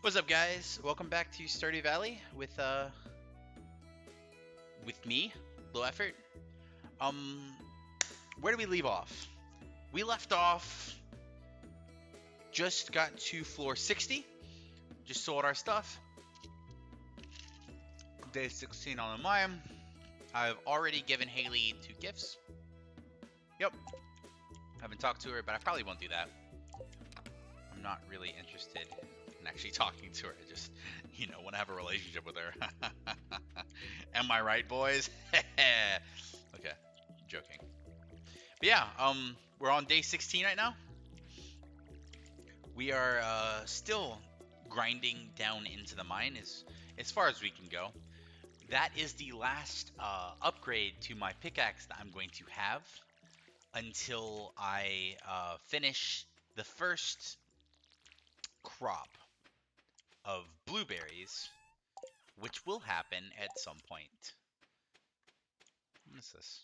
What's up, guys? Welcome back to Stardew Valley with me, Low Effort. Um, where do we leave off? We left off. Just got to floor 60. Just sold our stuff. Day 16 on the mine. I've already given Haley 2 gifts. Yep. Haven't talked to her, but I probably won't do that. I'm not really interested in actually talking to her. I just, want to have a relationship with her. Am I right, boys? Okay, joking. But yeah, we're on day 16 right now. We are still grinding down into the mine as far as we can go. That is the last upgrade to my pickaxe that I'm going to have until I finish the first crop of blueberries, which will happen at some point. What is this?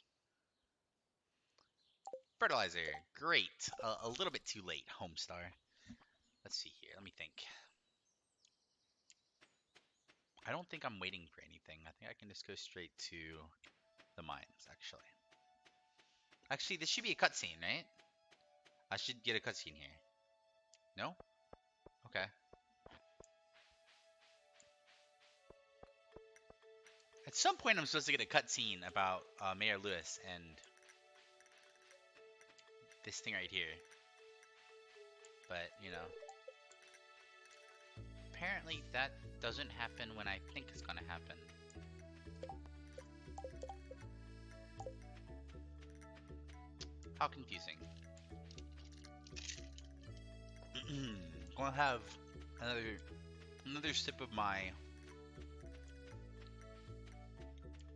Fertilizer. Great. A little bit too late, Homestar. Let's see here. Let me think. I don't think I'm waiting for anything. I think I can just go straight to the mines, actually. Actually, this should be a cutscene, right? I should get a cutscene here. No? Okay. At some point, I'm supposed to get a cutscene about Mayor Lewis and this thing right here. But, apparently that doesn't happen when I think it's gonna happen. How confusing. Gonna have another sip of my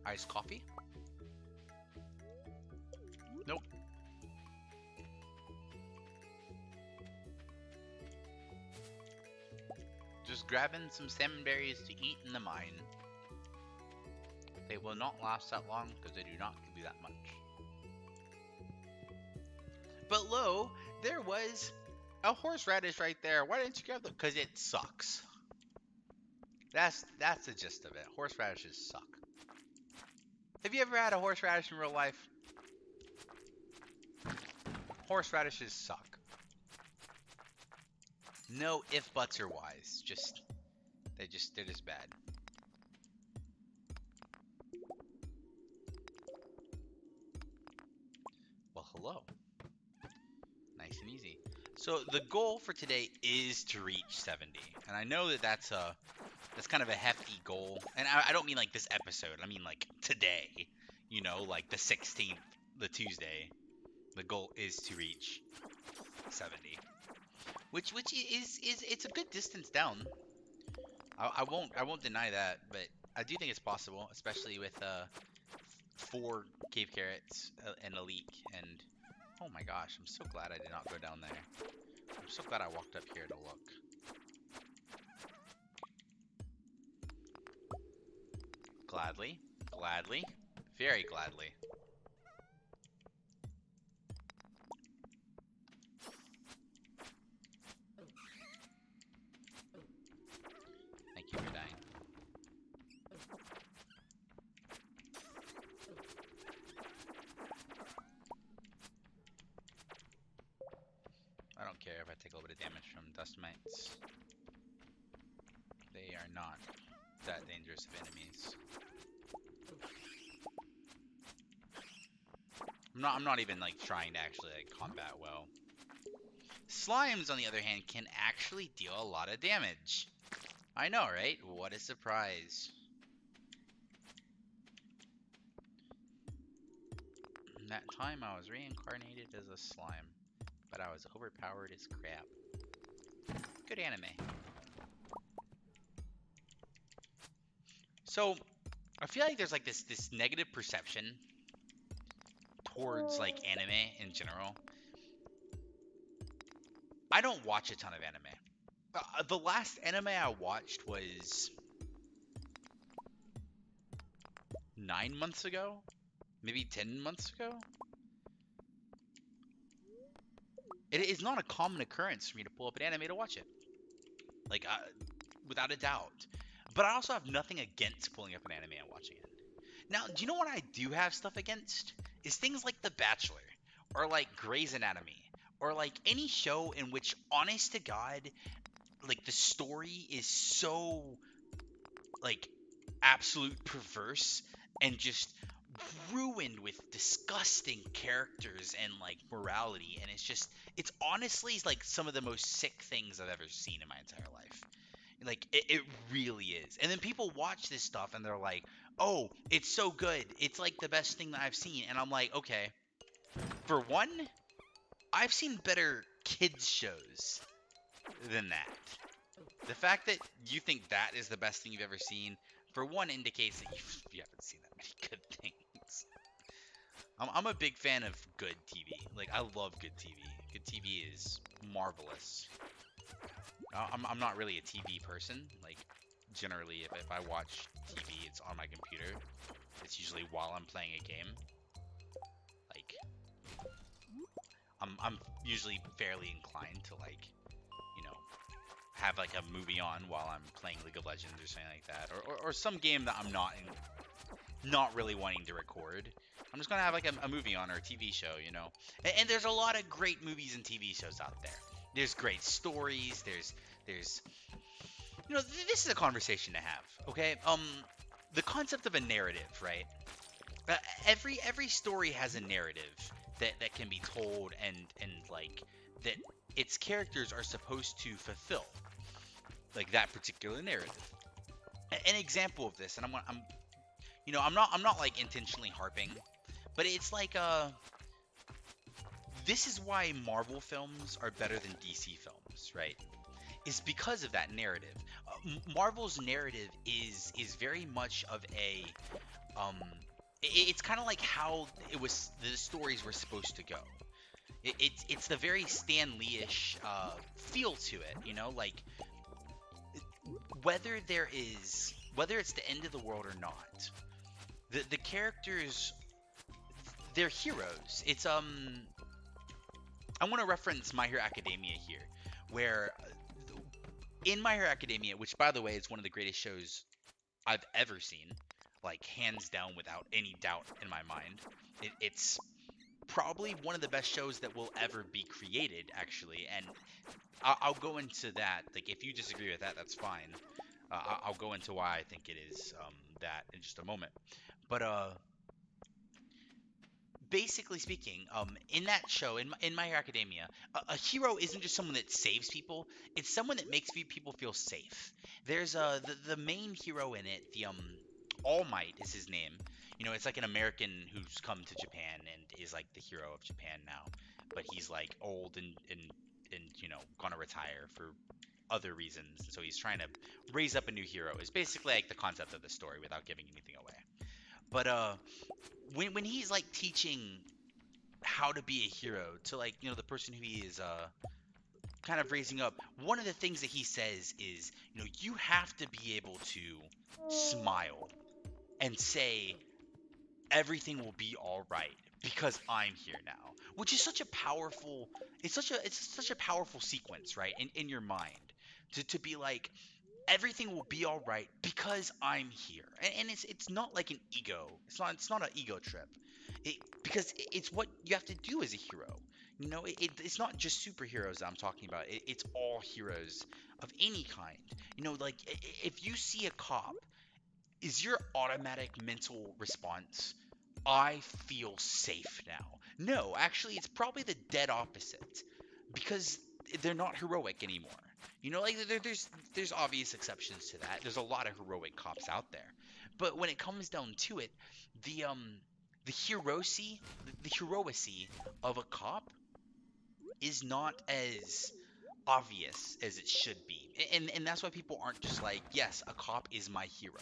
iced coffee. Nope. Just grabbing some salmon berries to eat in the mine. They will not last that long because they do not give you that much. But lo, there was a horseradish right there. Why didn't you grab them? Because it sucks. That's the gist of it. Horseradishes suck. Have you ever had a horseradish in real life? Horseradishes suck. No if, buts, or whys. They're just bad. Well, hello. Nice and easy. So the goal for today is to reach 70, and I know that that's kind of a hefty goal. And I don't mean like this episode. I mean like today. Like the 16th, the Tuesday. The goal is to reach 70, which is it's a good distance down. I won't deny that, but I do think it's possible, especially with 4 cave carrots and a leek. And oh my gosh, I'm so glad I did not go down there. I'm so glad I walked up here to look. Gladly, very gladly. Thank you for dying. I don't care if I take a little bit of damage from dust mites. They are not that dangerous of enemies. I'm not even like trying to actually like combat well. Slimes, on the other hand, can actually deal a lot of damage. I know, right? What a surprise. In that time, I was reincarnated as a slime, but I was overpowered as crap. Good anime. So, I feel like there's like this negative perception towards like anime in general. I don't watch a ton of anime. The last anime I watched was 9 months ago, maybe 10 months ago. It is not a common occurrence for me to pull up an anime to watch it. Like, without a doubt. But I also have nothing against pulling up an anime and watching it. Now, do you know what I do have stuff against? Is things like The Bachelor, or like Grey's Anatomy, or like any show in which, honest to God, like the story is so like absolute perverse and just ruined with disgusting characters and like morality, and it's honestly like some of the most sick things I've ever seen in my entire life. Like it really is. And then people watch this stuff and they're like, "Oh, it's so good. It's like the best thing that I've seen." And I'm like, "Okay, for one, I've seen better kids shows than that. The fact that you think that is the best thing you've ever seen, for one, indicates that you haven't seen that many good things. I'm a big fan of good TV. Like, I love good TV. Good TV is marvelous. I'm not really a TV person. Like, generally, if I watch TV, it's on my computer. It's usually while I'm playing a game. Like, I'm usually fairly inclined to, like, you know, have like a movie on while I'm playing League of Legends or something like that, or some game that I'm not really wanting to record. I'm just gonna have like a movie on or a TV show, you know. And there's a lot of great movies and TV shows out there. There's great stories. There's this is a conversation to have. Okay, the concept of a narrative, right? Uh, every story has a narrative that can be told, and like that its characters are supposed to fulfill like that particular narrative. An example of this, and I'm not like intentionally harping, but it's like this is why Marvel films are better than DC films, right? Is because of that narrative. Marvel's narrative is very much of a um it's kind of like how the stories were supposed to go. It's the very Stan Lee-ish feel to it, like whether it's the end of the world or not, the characters, they're heroes. It's I want to reference My Hero Academia here, where in My Hero Academia, which by the way is one of the greatest shows I've ever seen, like hands down without any doubt in my mind. It's probably one of the best shows that will ever be created, actually, and I'll go into that. Like, if you disagree with that, that's fine. I'll go into why I think it is that in just a moment. But basically speaking, in that show, in My Hero Academia, a hero isn't just someone that saves people; it's someone that makes people feel safe. There's the main hero in it, the All Might is his name. It's like an American who's come to Japan and is like the hero of Japan now, but he's like old and gonna retire for other reasons, and so he's trying to raise up a new hero. Is basically like the concept of the story without giving anything away. But when he's like teaching how to be a hero to, like, the person who he is kind of raising up, one of the things that he says is, you have to be able to smile and say everything will be all right because I'm here now, which is such a powerful, it's such a powerful sequence, right, in your mind, to be like, everything will be all right because I'm here. And it's not like an ego. It's not an ego trip. Because it's what you have to do as a hero. It's not just superheroes that I'm talking about. It's all heroes of any kind. Like, if you see a cop, is your automatic mental response, I feel safe now? No, actually, it's probably the dead opposite, because they're not heroic anymore. Like, there's obvious exceptions to that. There's a lot of heroic cops out there, but when it comes down to it, the the heroicy of a cop is not as obvious as it should be, and that's why people aren't just like, yes, a cop is my hero,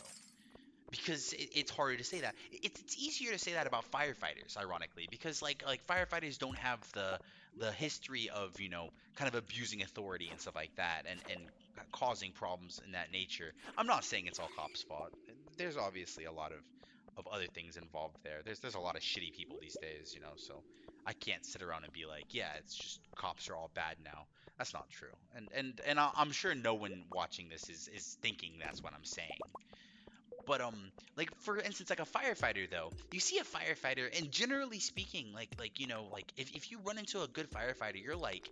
because it's harder to say that. It's easier to say that about firefighters, ironically, because like firefighters don't have the history of kind of abusing authority and stuff like that, and causing problems in that nature. I'm not saying it's all cops' fault. There's obviously a lot of other things involved there. There's a lot of shitty people these days, so I can't sit around and be like, yeah, it's just cops are all bad now. That's not true. And I'm sure no one watching this is thinking that's what I'm saying. But like for instance, like a firefighter though, you see a firefighter, and generally speaking, like like if you run into a good firefighter, you're like,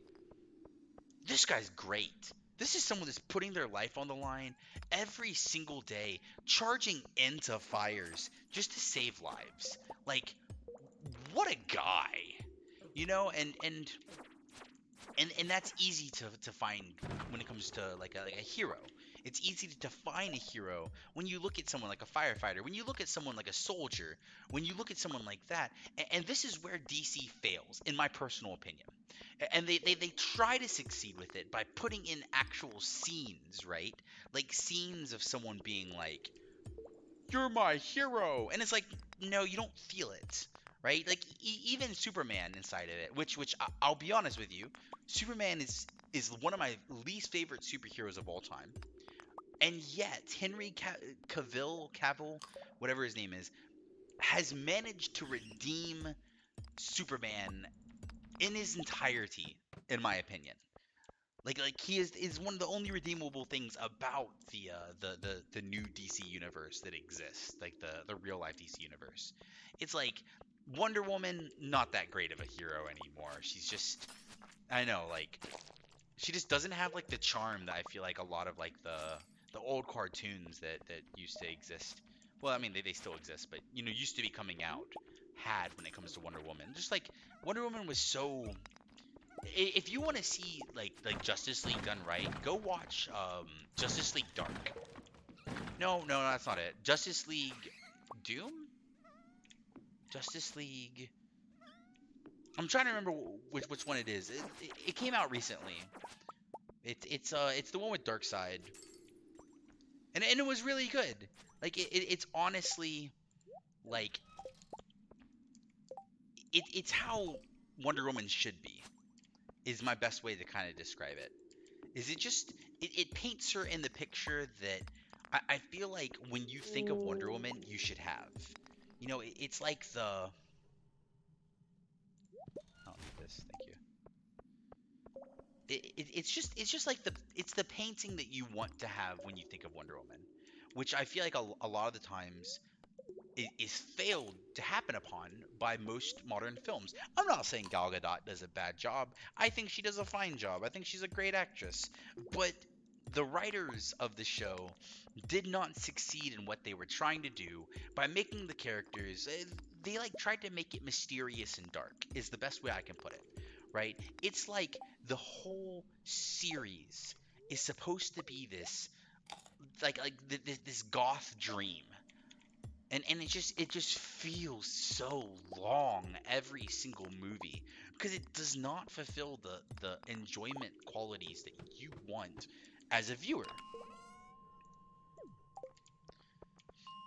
this guy's great. This is someone that's putting their life on the line every single day, charging into fires just to save lives. Like, what a guy, and that's easy to find when it comes to like a hero. It's easy to define a hero when you look at someone like a firefighter, when you look at someone like a soldier, when you look at someone like that. And this is where DC fails, in my personal opinion. And they try to succeed with it by putting in actual scenes, right? Like scenes of someone being like, you're my hero, and it's like, no, you don't feel it, right? Like even Superman inside of it, which I'll be honest with you, Superman is one of my least favorite superheroes of all time, and yet Henry Cavill, whatever his name is, has managed to redeem Superman in his entirety, in my opinion. Like he is one of the only redeemable things about the new DC universe that exists, like the real life DC universe. It's like Wonder Woman, not that great of a hero anymore. She's just, I know, like she just doesn't have like the charm that I feel like a lot of like the old cartoons that used to exist. Well, I mean they still exist, but used to be coming out had when it comes to Wonder Woman. Just like Wonder Woman was so, if you want to see like Justice League done right, go watch Justice League Dark. No, no, that's not it. Justice League Doom? Justice League. I'm trying to remember which one it is. It came out recently. It's the one with Darkseid, and it was really good. Like it's honestly like it's how Wonder Woman should be. Is my best way to kind of describe it. Is it just it paints her in the picture that I feel like when you think of Wonder Woman, you should have. It's like I don't need this, thank you. It's just like the painting that you want to have when you think of Wonder Woman, which I feel like a lot of the times is failed to happen upon by most modern films. I'm not saying Gal Gadot does a bad job. I think she does a fine job. I think she's a great actress. But the writers of the show did not succeed in what they were trying to do by making the characters, they like tried to make it mysterious and dark is the best way I can put it, right? It's like the whole series is supposed to be this this goth dream, and it just feels so long every single movie because it does not fulfill the enjoyment qualities that you want as a viewer,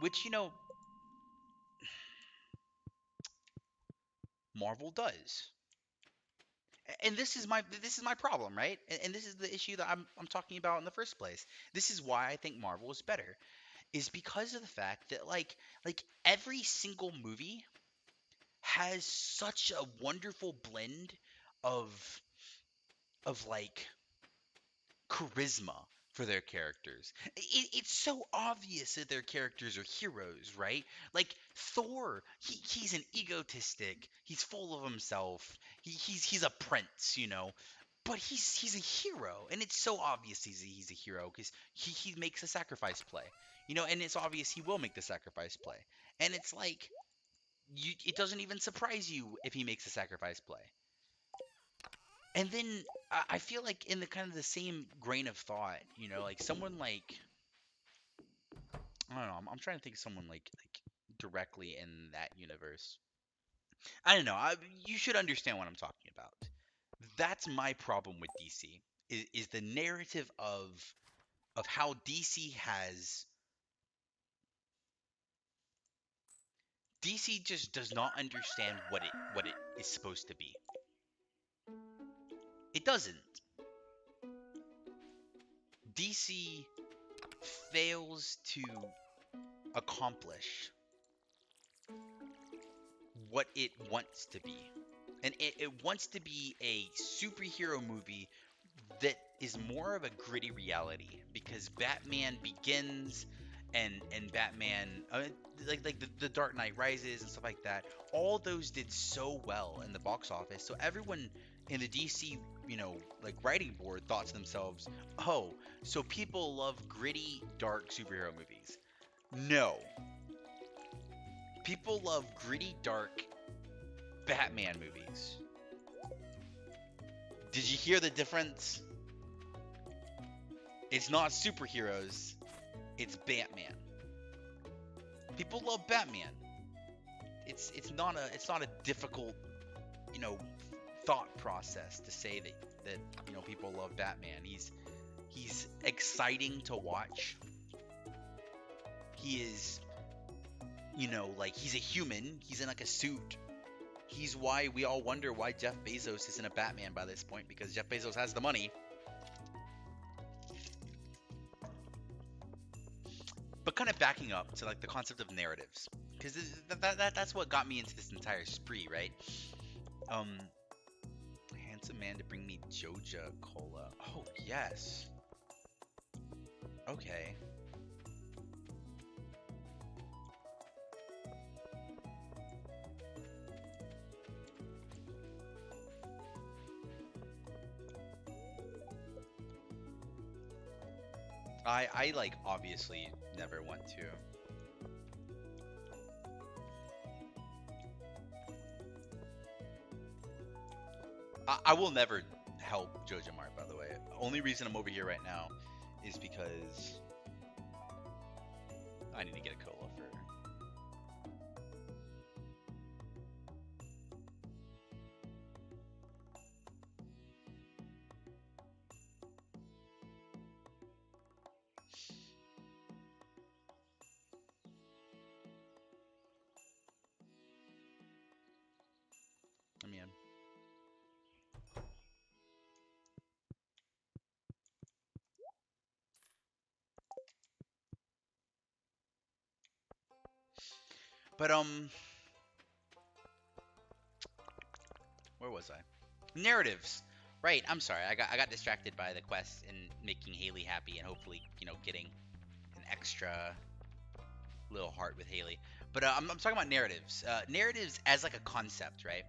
which Marvel does. And this is my problem, right? And this is the issue that I'm talking about in the first place. This is why I think Marvel is better, is because of the fact that like every single movie has such a wonderful blend of like charisma for their characters. It's so obvious that their characters are heroes, right? Like Thor, he's an egotistic. He's full of himself. He's a prince, but he's a hero, and it's so obvious he's a hero because he makes a sacrifice play, and it's obvious he will make the sacrifice play, and it's like it doesn't even surprise you if he makes a sacrifice play. And then I feel like in the kind of the same grain of thought, like someone like, I don't know, I'm trying to think of someone like directly in that universe. I don't know. You should understand what I'm talking about. That's my problem with DC is the narrative of how DC just does not understand what it is supposed to be. It doesn't. DC fails to accomplish what it wants to be. And it wants to be a superhero movie that is more of a gritty reality because Batman Begins and Batman like the Dark Knight Rises and stuff like that, all those did so well in the box office. So everyone in the DC, like writing board thought to themselves, "Oh, so people love gritty, dark superhero movies." No. People love gritty, dark Batman movies. Did you hear the difference? It's not superheroes, it's Batman. People love Batman. It's not a difficult, you know, thought process to say that people love Batman. He's exciting to watch. He is, like he's a human. He's in like a suit. He's why we all wonder why Jeff Bezos isn't a Batman by this point, because Jeff Bezos has the money. But kind of backing up to like the concept of narratives, because that's what got me into this entire spree, right? Um, handsome man to bring me Joja Cola. Oh yes. Okay. I like obviously never want to. I will never help Joja Mart, by the way. Only reason I'm over here right now is because I need to get a cola for. I mean, but where was I? Narratives. Right. I'm sorry. I got distracted by the quest and making Haley happy and hopefully getting an extra little heart with Haley. But I'm talking about narratives. Narratives as like a concept, right?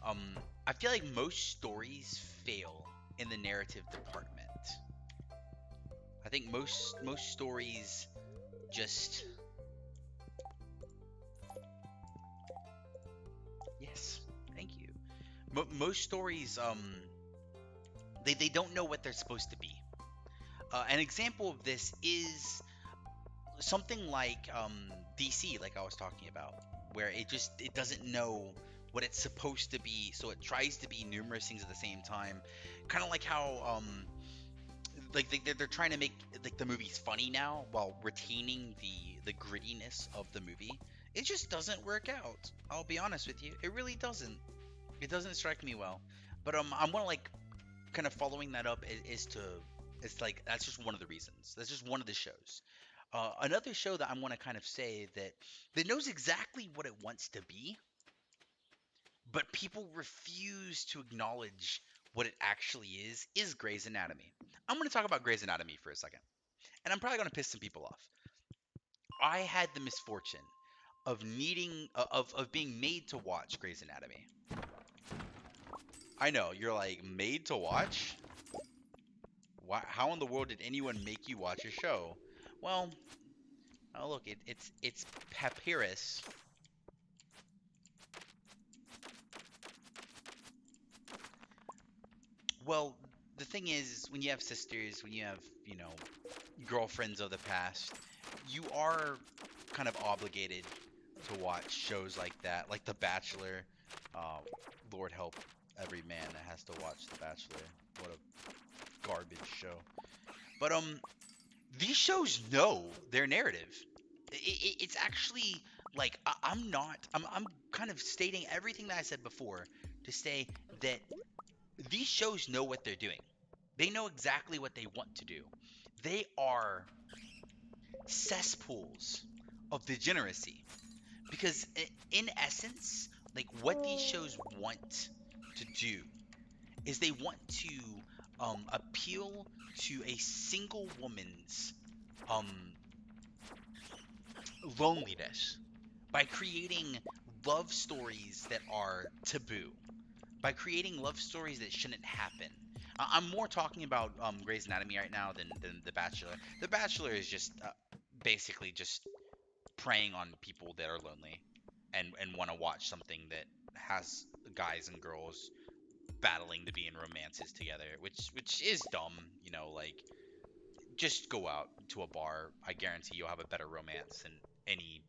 Um, I feel like most stories fail in the narrative department. I think most stories just yes, thank you. Most stories they don't know what they're supposed to be. An example of this is something like DC, like I was talking about, where it doesn't know what it's supposed to be, so it tries to be numerous things at the same time. Kind of like how like they're trying to make like the movies funny now while retaining the grittiness of the movie. It just doesn't work out. I'll be honest with you, it really doesn't. It doesn't strike me well. But I'm gonna like kind of following that up is to it's like that's just one of the reasons. That's just one of the shows. Another show that I'm gonna kind of say that knows exactly what it wants to be, but people refuse to acknowledge what it actually is Grey's Anatomy. I'm gonna talk about Grey's Anatomy for a second, and I'm probably gonna piss some people off. I had the misfortune of needing of being made to watch Grey's Anatomy. I know you're like made to watch. Why? How in the world did anyone make you watch a show? Well, oh look, it's Papyrus. Well, the thing is, when you have sisters, when you have girlfriends of the past, you are kind of obligated to watch shows like that, like The Bachelor. Uh, Lord help every man that has to watch The Bachelor. What a garbage show. But these shows know their narrative. It's actually like I'm not. I'm kind of stating everything that I said before to say that these shows know what they're doing. They know exactly what they want to do. They are cesspools of degeneracy because in essence, like what these shows want to do is they want to appeal to a single woman's um loneliness by creating love stories that are taboo, by creating love stories that shouldn't happen. I'm more talking about Grey's Anatomy right now than The Bachelor. The Bachelor is just basically just preying on people that are lonely and want to watch something that has guys and girls battling to be in romances together, which is dumb. Like, just go out to a bar. I guarantee you'll have a better romance than any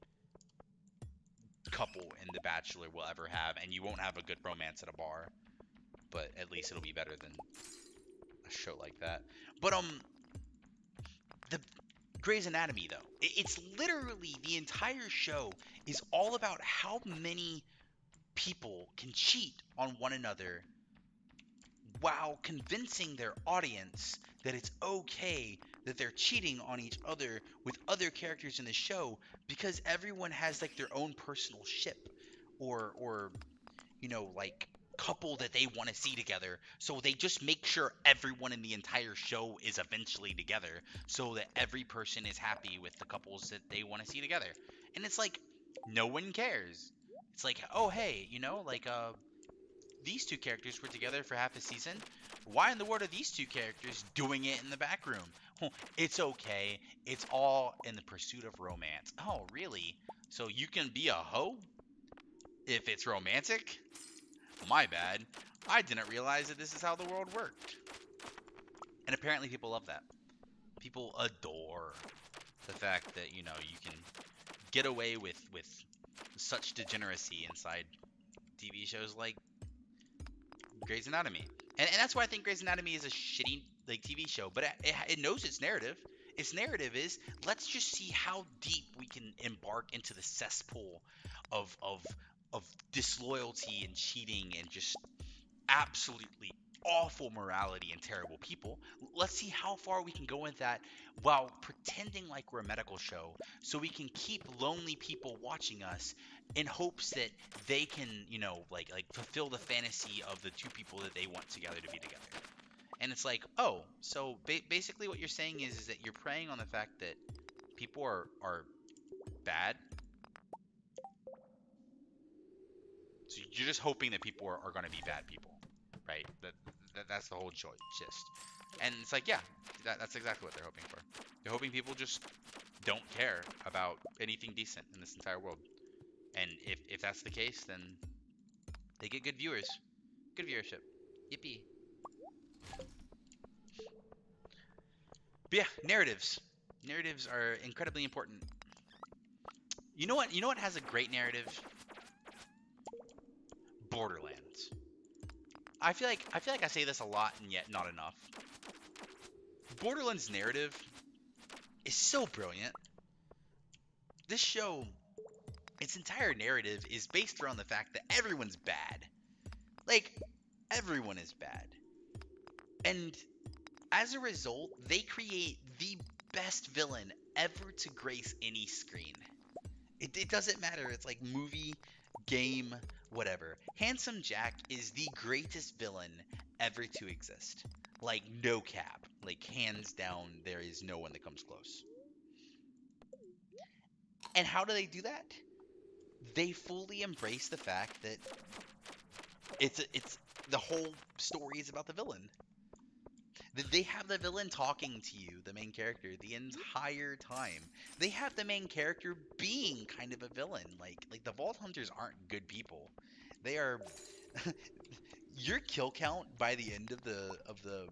couple in The Bachelor will ever have, and you won't have a good romance at a bar, but at least it'll be better than a show like that. But the Grey's Anatomy though, it's literally the entire show is all about how many people can cheat on one another while convincing their audience that it's okay that they're cheating on each other with other characters in the show because everyone has like their own personal ship or like couple that they want to see together. So they just make sure everyone in the entire show is eventually together so that every person is happy with the couples that they want to see together. And it's like no one cares. It's like, "Oh, hey, like these two characters were together for half a season. Why in the world are these two characters doing it in the back room?" "Oh, it's okay. It's all in the pursuit of romance." "Oh, really? So you can be a hoe if it's romantic?" "My bad. I didn't realize that this is how the world worked." And apparently people love that. People adore the fact that, you can get away with such degeneracy inside TV shows like Grey's Anatomy. And that's why I think Grey's Anatomy is a shitty like TV show, but it knows its narrative. Its narrative is, let's just see how deep we can embark into the cesspool of disloyalty and cheating and just absolutely awful morality and terrible people. Let's see how far we can go with that while pretending like we're a medical show so we can keep lonely people watching us in hopes that they can, like fulfill the fantasy of the two people that they want together to be together. And it's like, oh, so basically what you're saying is that you're preying on the fact that people are bad. So you're just hoping that people are going to be bad people, right? That's the whole gist. And it's like, yeah, that's exactly what they're hoping for. They're hoping people just don't care about anything decent in this entire world. And if that's the case, then they get good viewers, good viewership. Yippee. But yeah, narratives. Narratives are incredibly important. You know what? You know what has a great narrative? Borderlands. I feel like I say this a lot and yet not enough. Borderlands narrative is so brilliant. This show, its entire narrative is based around the fact that everyone's bad. Like, everyone is bad. And as a result, they create the best villain ever to grace any screen. It doesn't matter. It's like movie, game, whatever. Handsome Jack is the greatest villain ever to exist. Like, no cap. Like, hands down, there is no one that comes close. And how do they do that? They fully embrace the fact that it's the whole story is about the villain. They have the villain talking to you, the main character, the entire time. They have the main character being kind of a villain. Like the Vault Hunters aren't good people. They are your kill count by the end of the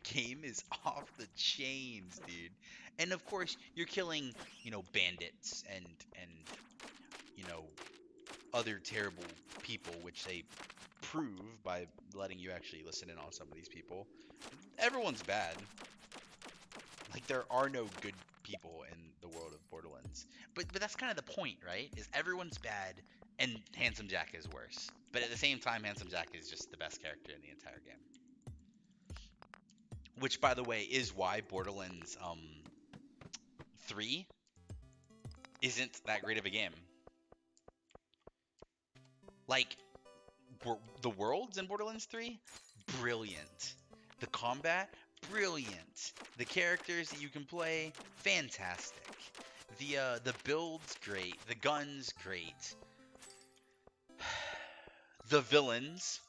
game is off the chains, dude. And of course, you're killing, bandits and you know, other terrible people, which they prove by letting you actually listen in on some of these people. Everyone's bad. Like, there are no good people in the world of Borderlands. But that's kind of the point, right? Is everyone's bad and Handsome Jack is worse. But at the same time, Handsome Jack is just the best character in the entire game. Which, by the way, is why Borderlands 3 isn't that great of a game. Like, the worlds in Borderlands 3, brilliant. The combat, brilliant. The characters that you can play, fantastic. The builds, great. The guns, great. The villains,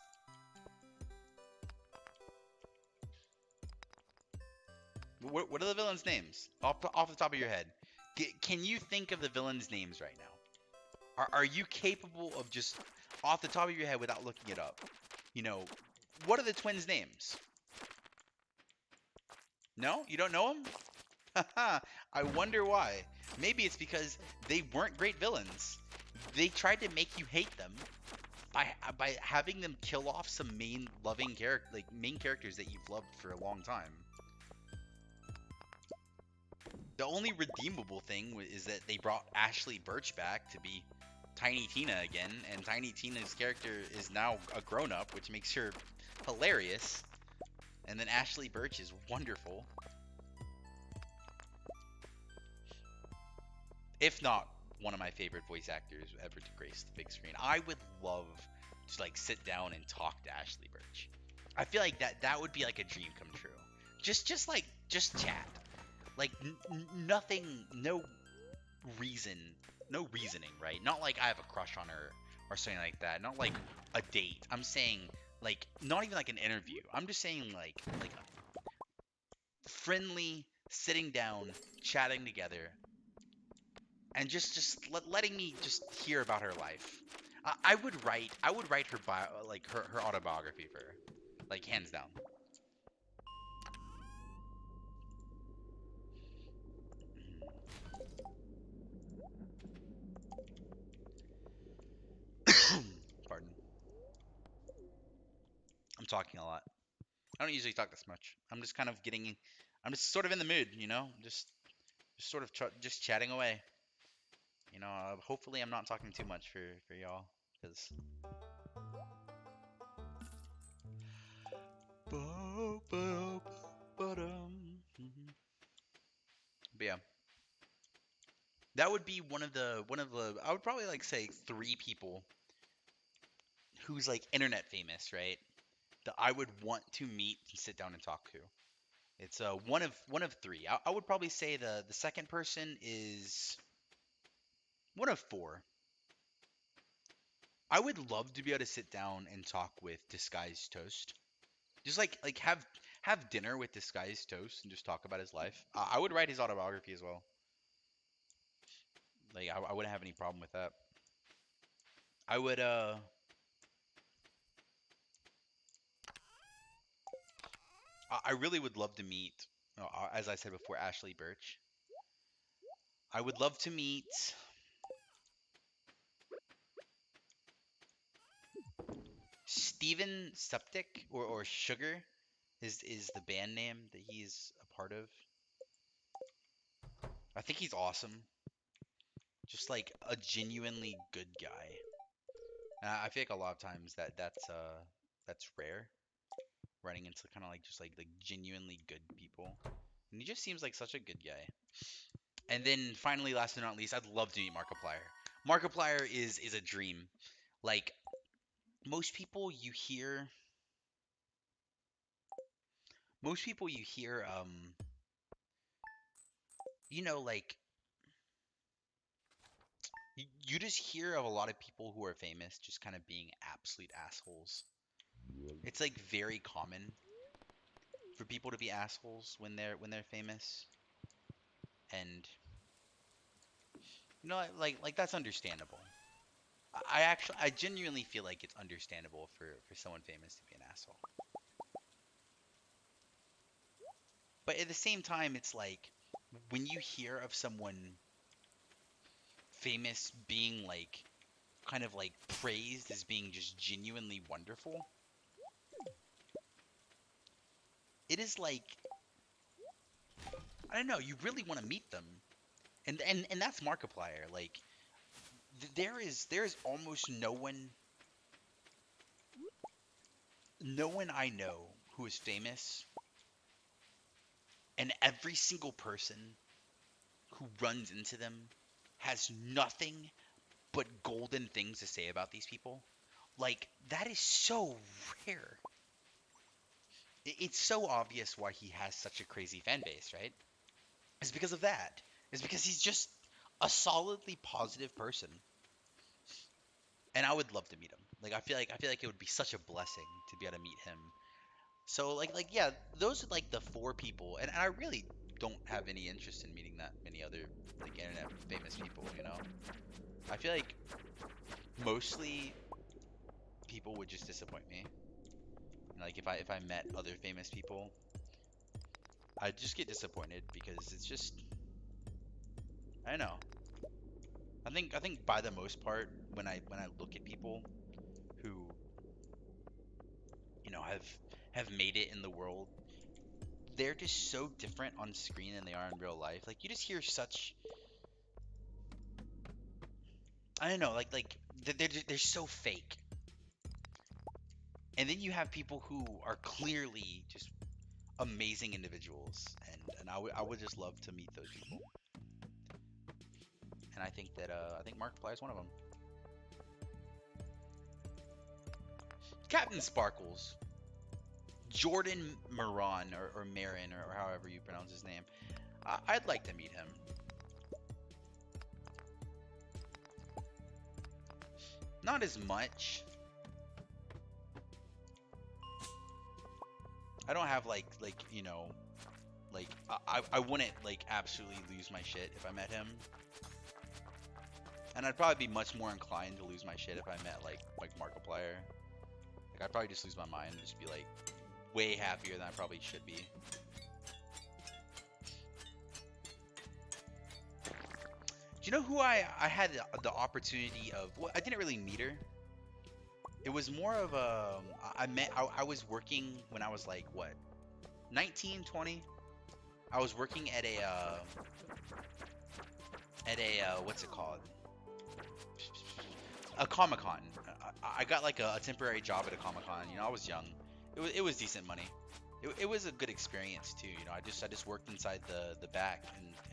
what are the villains' names? Off the top of your head. Can you think of the villains' names right now? Are you capable of just off the top of your head without looking it up? You know, what are the twins' names? No? You don't know them? Haha, I wonder why. Maybe it's because they weren't great villains. They tried to make you hate them by having them kill off some main characters that you've loved for a long time. The only redeemable thing is that they brought Ashley Birch back to be Tiny Tina again, and Tiny Tina's character is now a grown-up, which makes her hilarious. And then Ashley Birch is wonderful, if not one of my favorite voice actors ever to grace the big screen. I would love to like sit down and talk to Ashley Birch. I feel like that would be like a dream come true. Just chat. Like nothing, no reason, no reasoning, right? Not like I have a crush on her or something like that. Not like a date. I'm saying like not even like an interview. I'm just saying like friendly sitting down, chatting together, and letting me just hear about her life. I would write her bio, like her autobiography for her, like hands down. Pardon. I'm talking a lot. I don't usually talk this much. I'm just sort of in the mood, just sort of just chatting away. Hopefully I'm not talking too much for y'all, because. But yeah, that would be one of the I would probably like say three people who's like internet famous, right? That I would want to meet and sit down and talk to. It's one of three. I would probably say the second person is one of four. I would love to be able to sit down and talk with Disguised Toast. Just like have dinner with Disguised Toast and just talk about his life. I would write his autobiography as well. Like I wouldn't have any problem with that. I would I really would love to meet, as I said before, Ashley Birch. I would love to meet Steven Septic, or Sugar is the band name that he's a part of. I think he's awesome. Just like a genuinely good guy. I feel like a lot of times that's rare, running into kind of like just like genuinely good people. And he just seems like such a good guy. And then finally, last but not least, I'd love to meet Markiplier. Markiplier is a dream. Like most people you hear, most people you hear, like you just hear of a lot of people who are famous just kind of being absolute assholes. It's like very common for people to be assholes when they're famous, and like that's understandable. I genuinely feel like it's understandable for someone famous to be an asshole. But at the same time, it's like when you hear of someone famous being like kind of like praised as being just genuinely wonderful, it is like I don't know, you really want to meet them. And that's Markiplier. Like there is almost no one I know who is famous, and every single person who runs into them has nothing but golden things to say about these people. Like that is so rare. it's so obvious why he has such a crazy fan base, right? It's because of that. It's because he's just a solidly positive person, and I would love to meet him. Like I feel like it would be such a blessing to be able to meet him. So yeah, those are like the four people, and I really don't have any interest in meeting that many other like internet famous people. I feel like mostly people would just disappoint me. Like if I met other famous people, I'd just get disappointed because it's just I don't know. I think by the most part, when I look at people who have made it in the world, they're just so different on screen than they are in real life. Like you just hear such I don't know, they're so fake. And then you have people who are clearly just amazing individuals, and I would just love to meet those people. And I think Markiplier is one of them. Captain Sparkles, Jordan Maron or Marin or however you pronounce his name. I'd like to meet him. Not as much. I don't have I wouldn't like absolutely lose my shit if I met him. And I'd probably be much more inclined to lose my shit if I met like Markiplier. Like I'd probably just lose my mind and just be like way happier than I probably should be. Do you know who I had the opportunity of? Well, I didn't really meet her. It was more of a I was working when I was like what 19, 20. I was working at a what's it called? A Comic Con. I got like a temporary job at a Comic Con. I was young. It was decent money. It was a good experience too. I just worked inside the back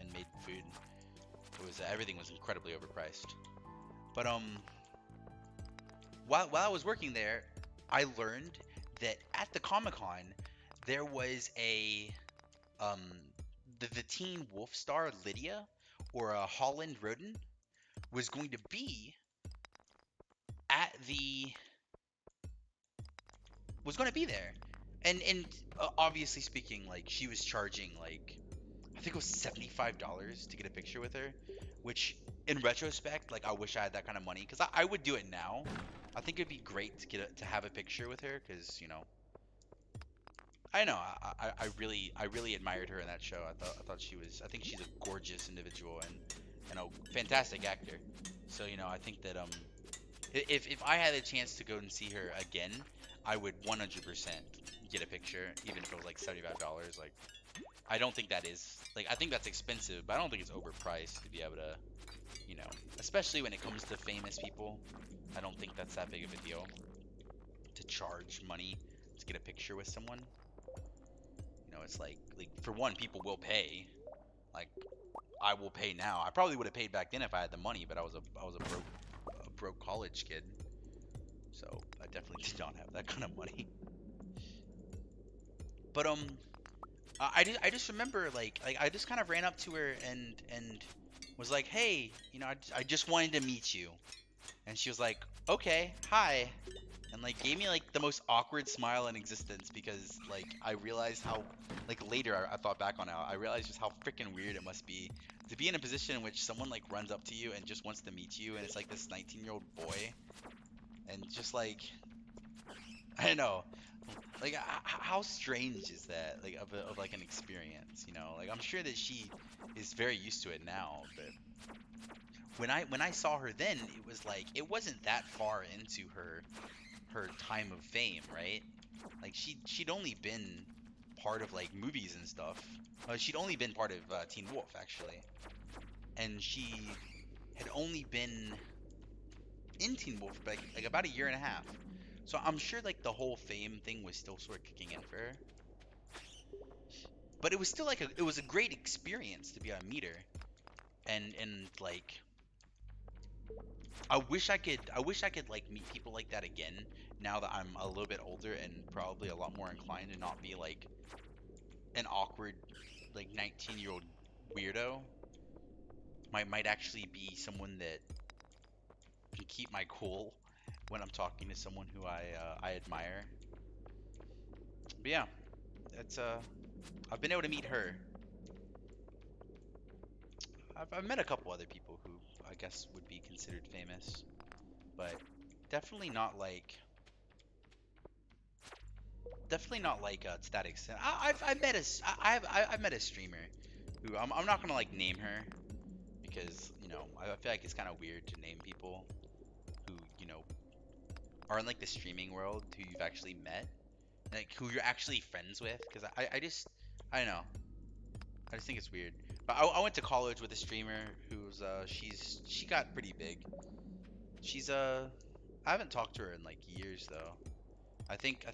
and made food. Everything was incredibly overpriced. But while I was working there, I learned that at the Comic Con there was a um the Teen Wolf star Lydia or Holland Roden was going to be at the was going to be there, and obviously speaking, like she was charging like I think it was $75 to get a picture with her, which in retrospect, like I wish I had that kind of money because I would do it now. I think it'd be great to have a picture with her because I know I really admired her in that show. I thought I think she's a gorgeous individual and a fantastic actor. So I think that if I had a chance to go and see her again, I would 100% get a picture, even if it was like $75. Like I don't think that is like I think that's expensive, but I don't think it's overpriced to be able to, you know, especially when it comes to famous people. I don't think that's that big of a deal to charge money to get a picture with someone. It's like for one, people will pay. Like I will pay now. I probably would have paid back then if I had the money, but I was a broke college kid, so I definitely did not have that kind of money. But I just remember like I just kind of ran up to her and was like, hey, I just wanted to meet you, and she was like, okay, hi, and like gave me like the most awkward smile in existence because like I realized how like later I thought back on it, I realized just how freaking weird it must be to be in a position in which someone like runs up to you and just wants to meet you, and it's like this 19-year-old boy, and just like I don't know, like how strange is that, like of like an experience, like I'm sure that she is very used to it now, but when I saw her then, it was like it wasn't that far into her time of fame, right? Like she'd only been part of like movies and stuff. She'd only been part of Teen Wolf actually, and she had only been in Teen Wolf for like about a year and a half. So I'm sure like the whole fame thing was still sort of kicking in for her, but it was still like it was a great experience to be able to meet her and like I wish I could like meet people like that again now that I'm a little bit older and probably a lot more inclined to not be like an awkward like 19-year-old weirdo. Might actually be someone that can keep my cool when I'm talking to someone who I admire. But yeah, it's I've been able to meet her. I've met a couple other people who I guess would be considered famous, but definitely not like definitely not like to that extent. I've met a I've met a streamer who I'm not gonna like name her because I feel like it's kind of weird to name people who are in like the streaming world who you've actually met, like who you're actually friends with. Because I just I don't know, I just think it's weird. But I went to college with a streamer who's she got pretty big. She's I haven't talked to her in like years though. I think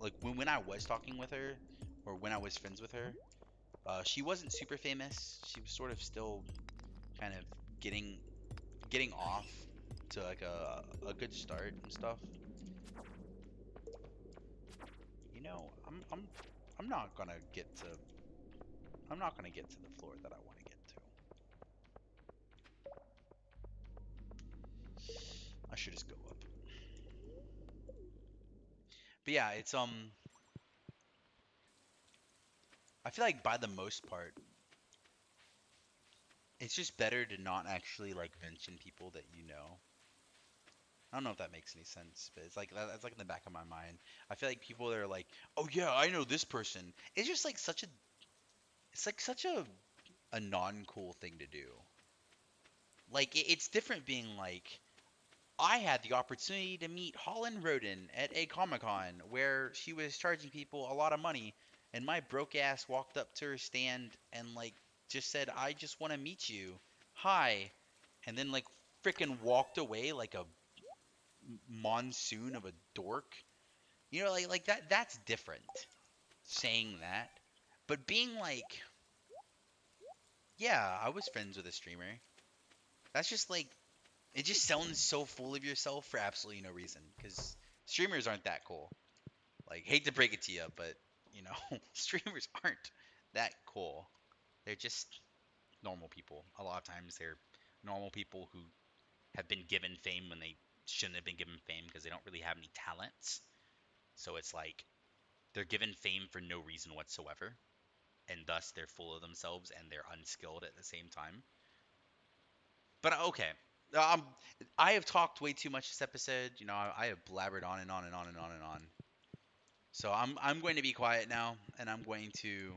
like when I was talking with her or when I was friends with her, she wasn't super famous. She was sort of still kind of getting getting off to like a good start and stuff. You know, I'm not gonna get to I'm not gonna get to the floor that I want to get to. I should just go up. But yeah, it's I feel like by the most part, it's just better to not actually like mention people that you know. I don't know if that makes any sense, but it's like that's like in the back of my mind. I feel like people that are like, "Oh yeah, I know this person." It's just like such a non-cool thing to do. Like it's different being like, I had the opportunity to meet Holland Roden at a Comic Con where she was charging people a lot of money, and my broke ass walked up to her stand and like just said, "I just want to meet you. Hi," and then like freaking walked away like a monsoon of a dork. Like that's different saying that. But being like, "Yeah, I was friends with a streamer." That's just like it just sounds so full of yourself for absolutely no reason cuz streamers aren't that cool. Like, hate to break it to you, but streamers aren't that cool. They're just normal people. A lot of times they're normal people who have been given fame when they shouldn't have been given fame because they don't really have any talents. So it's like they're given fame for no reason whatsoever, and thus they're full of themselves and they're unskilled at the same time. But okay, um, I have talked way too much this episode. I have blabbered on and on and on and on and on. So I'm going to be quiet now, and I'm going to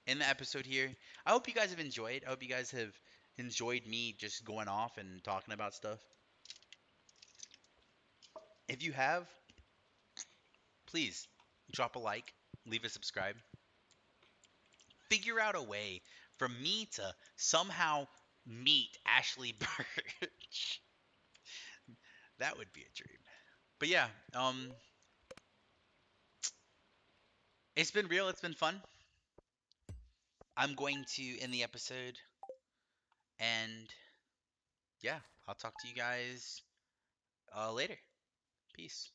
end the episode here. I hope you guys have enjoyed. I hope you guys have enjoyed me just going off and talking about stuff. If you have, please drop a like, leave a subscribe. Figure out a way for me to somehow meet Ashley Birch. That would be a dream. But yeah, it's been real. It's been fun. I'm going to end the episode, and yeah, I'll talk to you guys later. Peace.